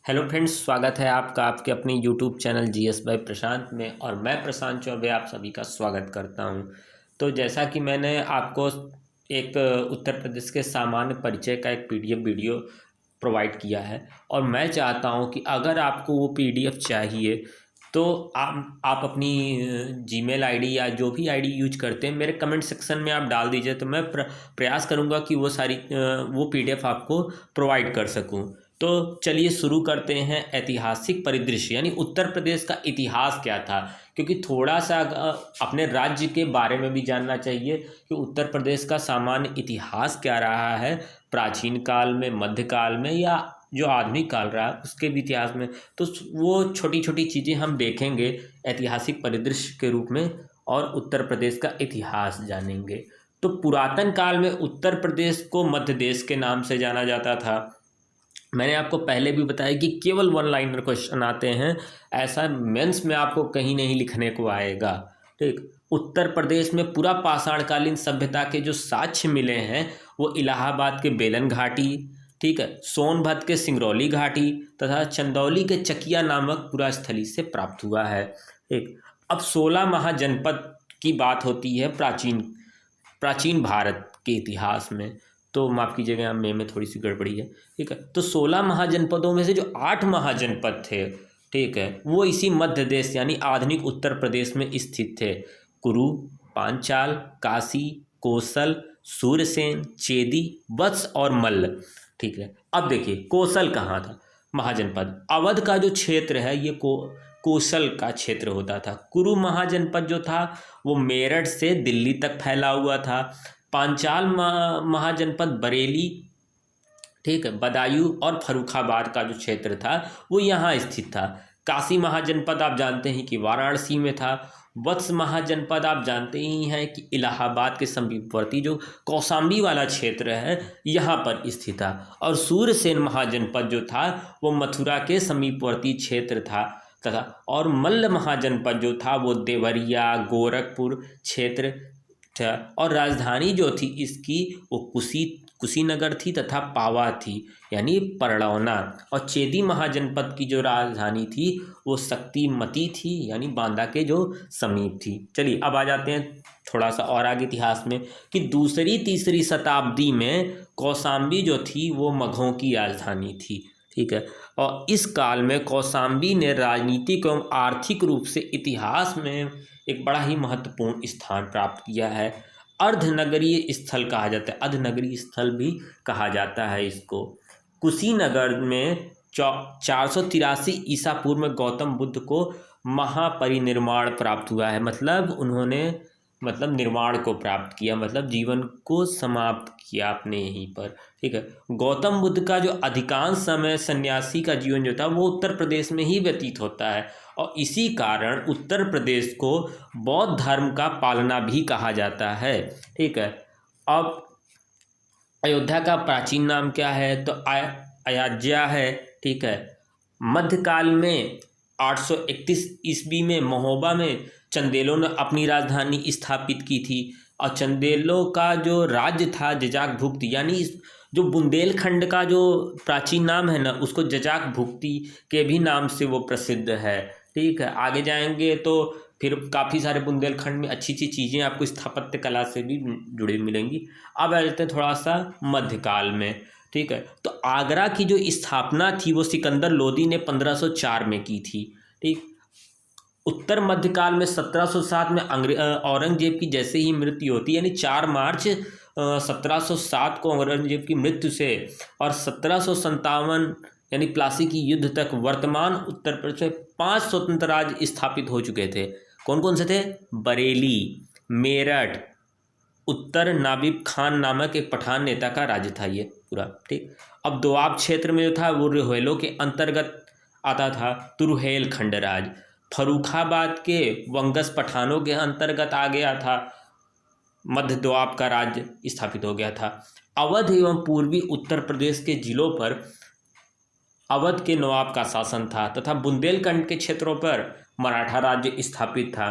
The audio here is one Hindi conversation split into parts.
हेलो फ्रेंड्स, स्वागत है आपका आपके अपने यूट्यूब चैनल जीएस बाय प्रशांत में। और मैं प्रशांत चौबे आप सभी का स्वागत करता हूं। तो जैसा कि मैंने आपको एक उत्तर प्रदेश के सामान्य परिचय का एक पीडीएफ वीडियो प्रोवाइड किया है, और मैं चाहता हूं कि अगर आपको वो पीडीएफ चाहिए तो आप अपनी जीमेल आईडी या जो भी आईडी यूज करते हैं मेरे कमेंट सेक्शन में आप डाल दीजिए। तो मैं प्रयास करूंगा कि वो पीडीएफ आपको प्रोवाइड कर सकूं। तो चलिए शुरू करते हैं। ऐतिहासिक परिदृश्य यानी उत्तर प्रदेश का इतिहास क्या था, क्योंकि थोड़ा सा अपने राज्य के बारे में भी जानना चाहिए कि उत्तर प्रदेश का सामान्य इतिहास क्या रहा है, प्राचीन काल में, मध्यकाल में, या जो आधुनिक काल रहा उसके भी इतिहास में। तो वो छोटी छोटी चीज़ें हम देखेंगे ऐतिहासिक परिदृश्य के रूप में, और उत्तर प्रदेश का इतिहास जानेंगे। तो पुरातन काल में उत्तर प्रदेश को मध्य देश के नाम से जाना जाता था। मैंने आपको पहले भी बताया कि केवल वन लाइनर क्वेश्चन आते हैं, ऐसा मेंस में आपको कहीं नहीं लिखने को आएगा। ठीक, उत्तर प्रदेश में पूरा पाषाणकालीन सभ्यता के जो साक्ष्य मिले हैं वो इलाहाबाद के बेलन घाटी, ठीक है, सोनभद्र के सिंगरौली घाटी तथा चंदौली के चकिया नामक पुरा स्थली से प्राप्त हुआ है। ठीक, अब 16 महाजनपद की बात होती है प्राचीन प्राचीन भारत के इतिहास में। तो माफ़ कीजिएगा, यहाँ में थोड़ी सी गड़बड़ी है। ठीक है, तो 16 महाजनपदों में से जो 8 महाजनपद थे, ठीक है, वो इसी मध्य देश यानी आधुनिक उत्तर प्रदेश में स्थित थे। कुरु, पांचाल, काशी, कोसल, सूरसेन, चेदी, वत्स और मल्ल। ठीक है, अब देखिए कोसल कहाँ था महाजनपद। अवध का जो क्षेत्र है ये कोसल का क्षेत्र होता था। कुरु महाजनपद जो था वो मेरठ से दिल्ली तक फैला हुआ था। पांचाल महाजनपद बरेली, ठीक है, बदायूं और फर्रुखाबाद का जो क्षेत्र था वो यहाँ स्थित था। काशी महाजनपद आप जानते हैं कि वाराणसी में था। वत्स महाजनपद आप जानते ही हैं कि इलाहाबाद के समीपवर्ती जो कौशाम्बी वाला क्षेत्र है यहाँ पर स्थित था। और सूरसेन महाजनपद जो था वो मथुरा के समीपवर्ती क्षेत्र था तथा और मल्ल महाजनपद जो था वो देवरिया, गोरखपुर क्षेत्र, और राजधानी जो थी इसकी वो कुशीनगर थी तथा पावा थी यानी परलौना। और चेदी महाजनपद की जो राजधानी थी वो शक्तिमती थी यानी बांदा के जो समीप थी। चलिए अब आ जाते हैं थोड़ा सा और आगे इतिहास में कि दूसरी तीसरी शताब्दी में कौशाम्बी जो थी वो मगहों की राजधानी थी। ठीक है, और इस काल में कौशाम्बी ने राजनीतिक एवं आर्थिक रूप से इतिहास में एक बड़ा ही महत्वपूर्ण स्थान प्राप्त किया है। अर्धनगरीय स्थल कहा जाता है, अर्धनगरीय स्थल भी कहा जाता है इसको। कुशीनगर में 483 ईसा पूर्व में गौतम बुद्ध को महापरिनिर्वाण प्राप्त हुआ है। मतलब उन्होंने निर्वाण को प्राप्त किया, मतलब जीवन को समाप्त किया अपने यहीं पर। ठीक है, गौतम बुद्ध का जो अधिकांश समय सन्यासी का जीवन जो था वो उत्तर प्रदेश में ही व्यतीत होता है, और इसी कारण उत्तर प्रदेश को बौद्ध धर्म का पालना भी कहा जाता है। ठीक है, अब अयोध्या का प्राचीन नाम क्या है तो अयोध्या है। ठीक है, मध्यकाल में 831 ईस्वी में महोबा में चंदेलों ने अपनी राजधानी स्थापित की थी। और चंदेलों का जो राज्य था जजाक भुक्ति, यानी जो बुंदेलखंड का जो प्राचीन नाम है ना उसको जजाक भुक्ति के भी नाम से वो प्रसिद्ध है। ठीक है, आगे जाएंगे तो फिर काफ़ी सारे बुंदेलखंड में अच्छी अच्छी चीज़ें आपको स्थापत्य कला से भी जुड़ी मिलेंगी। अब आ जाते हैं थोड़ा सा मध्यकाल में। ठीक है, तो आगरा की जो स्थापना थी वो सिकंदर लोदी ने 1504 में की थी। ठीक, उत्तर मध्यकाल में 1707 में औरंगजेब की जैसे ही मृत्यु होती है, यानी 4 मार्च 1707 को औरंगजेब की मृत्यु से और 1757 यानी प्लासी की युद्ध तक वर्तमान उत्तर प्रदेश में 5 स्वतंत्र राज्य स्थापित हो चुके थे। कौन कौन से थे? बरेली, मेरठ, उत्तर नाबिब खान नामक एक पठान नेता का राज्य था ये पूरा। ठीक, अब दोआब क्षेत्र में जो था वो रुहेलों के अंतर्गत आता था तुरुहेल खंड राज। फर्रुखाबाद के वंगस पठानों के अंतर्गत आ गया था, मध्य दोआब का राज्य स्थापित हो गया था। अवध एवं पूर्वी उत्तर प्रदेश के जिलों पर अवध के नवाब का शासन था तथा बुंदेलखंड के क्षेत्रों पर मराठा राज्य स्थापित था।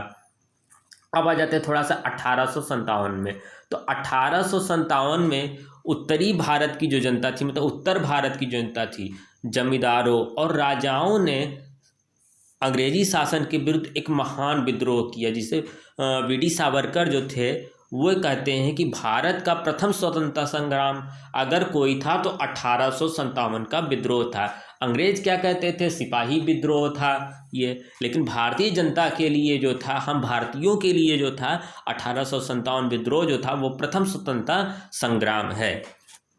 अब आ जाते हैं थोड़ा सा 1857 में। तो 1857 में उत्तरी भारत की जो जनता थी, मतलब उत्तर भारत की जनता थी, जमींदारों और राजाओं ने अंग्रेजी शासन के विरुद्ध एक महान विद्रोह किया, जिसे वीडी सावरकर जो थे वो कहते हैं कि भारत का प्रथम स्वतंत्रता संग्राम अगर कोई था तो 1857 का विद्रोह था। अंग्रेज क्या कहते थे, सिपाही विद्रोह था ये, लेकिन भारतीय जनता के लिए जो था, हम भारतीयों के लिए जो था 1857 विद्रोह जो था वो प्रथम स्वतंत्रता संग्राम है।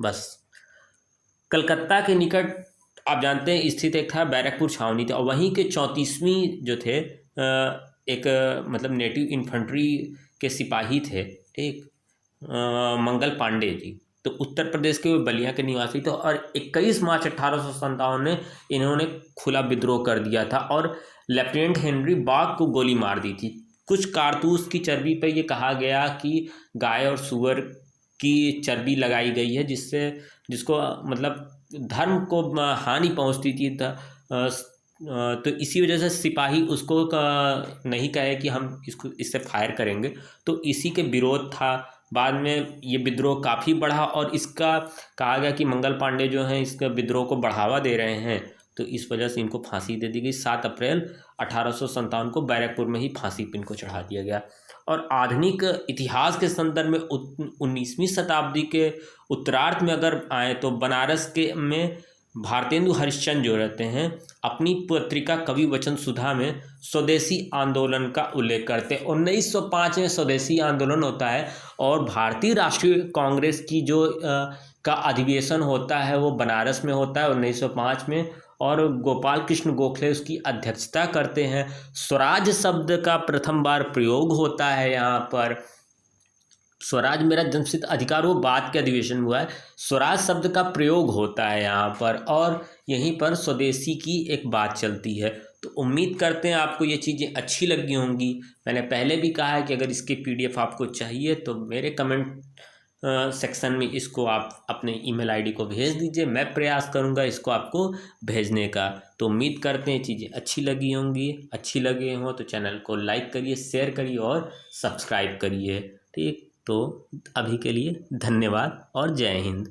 बस कलकत्ता के निकट आप जानते हैं स्थित एक था बैरकपुर छावनी था, और वहीं के 34वीं जो थे एक मतलब नेटिव इन्फेंट्री के सिपाही थे, ठीक, मंगल पांडे जी। तो उत्तर प्रदेश के वो बलिया के निवासी थे, और 21 मार्च 1857 में इन्होंने खुला विद्रोह कर दिया था और लेफ्टिनेंट हेनरी बाग को गोली मार दी थी। कुछ कारतूस की चर्बी पर यह कहा गया कि गाय और सूअर की चर्बी लगाई गई है, जिसको मतलब धर्म को हानि पहुंचती थी। तो इसी वजह से सिपाही उसको नहीं कहे कि हम इससे फायर करेंगे, तो इसी के विरोध था। बाद में ये विद्रोह काफ़ी बढ़ा, और इसका कहा गया कि मंगल पांडे जो हैं इसका विद्रोह को बढ़ावा दे रहे हैं, तो इस वजह से इनको फांसी दे दी गई। 7 अप्रैल 1857 को बैरकपुर में ही फांसी पर इनको चढ़ा दिया गया। और आधुनिक इतिहास के संदर्भ में 19वीं शताब्दी के उत्तरार्ध में अगर आए तो बनारस के में भारतेंदु हरिश्चंद्र जो रहते हैं अपनी पत्रिका कवि वचन सुधा में स्वदेशी आंदोलन का उल्लेख करते हैं। 1905 में स्वदेशी आंदोलन होता है, और भारतीय राष्ट्रीय कांग्रेस की जो का अधिवेशन होता है वो बनारस में होता है 1905 में, और गोपाल कृष्ण गोखले उसकी अध्यक्षता करते हैं। स्वराज शब्द का प्रथम बार प्रयोग होता है यहाँ पर। स्वराज मेरा जन्मसिद्ध अधिकार वो बाद के अधिवेशन में हुआ है, स्वराज शब्द का प्रयोग होता है यहाँ पर, और यहीं पर स्वदेशी की एक बात चलती है। तो उम्मीद करते हैं आपको ये चीज़ें अच्छी लगी होंगी। मैंने पहले भी कहा है कि अगर इसके PDF आपको चाहिए तो मेरे कमेंट सेक्शन में इसको आप अपने ईमेल आईडी को भेज दीजिए, मैं प्रयास करूंगा इसको आपको भेजने का। तो उम्मीद करते हैं चीज़ें अच्छी लगी होंगी। अच्छी लगे हो तो चैनल को लाइक करिए, शेयर करिए और सब्सक्राइब करिए, ठीक। तो अभी के लिए धन्यवाद और जय हिंद।